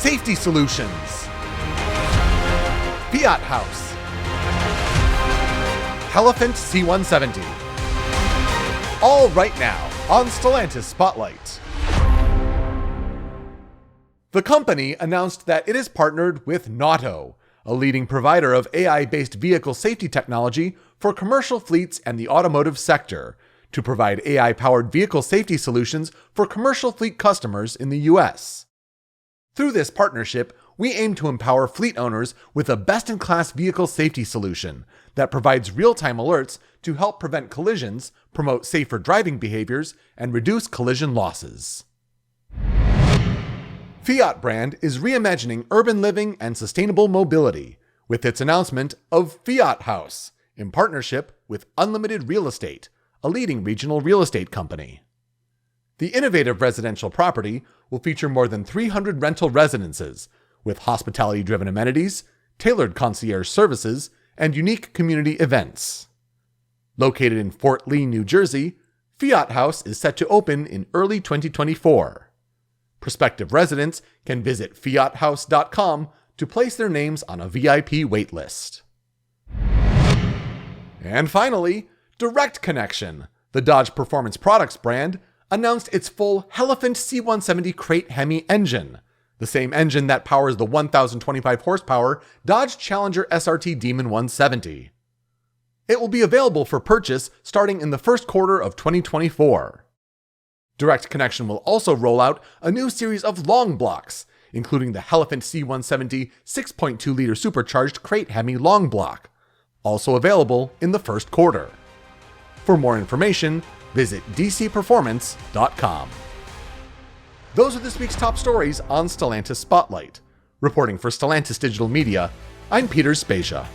Safety Solutions, Fiat House, Elephant C170. All right now on Stellantis Spotlight. The company announced that it has partnered with Nauto, a leading provider of AI-based vehicle safety technology for commercial fleets and the automotive sector, to provide AI-powered vehicle safety solutions for commercial fleet customers in the US. Through this partnership, we aim to empower fleet owners with a best-in-class vehicle safety solution that provides real-time alerts to help prevent collisions, promote safer driving behaviors, and reduce collision losses. Fiat brand is reimagining urban living and sustainable mobility with its announcement of Fiat House in partnership with Unlimited Real Estate, a leading regional real estate company. The innovative residential property will feature more than 300 rental residences with hospitality-driven amenities, tailored concierge services, and unique community events. Located in Fort Lee, New Jersey, Fiat House is set to open in early 2024. Prospective residents can visit fiathouse.com to place their names on a VIP waitlist. And finally, Direct Connection, the Dodge Performance Products brand, announced its full Elephant C170 crate Hemi engine, the same engine that powers the 1,025 horsepower Dodge Challenger SRT Demon 170. It will be available for purchase starting in the first quarter of 2024. Direct Connection will also roll out a new series of long blocks, including the Elephant C170 6.2-liter supercharged crate Hemi long block, also available in the first quarter. For more information, visit dcperformance.com. Those are this week's top stories on Stellantis Spotlight. Reporting for Stellantis Digital Media, I'm Peter Spezia.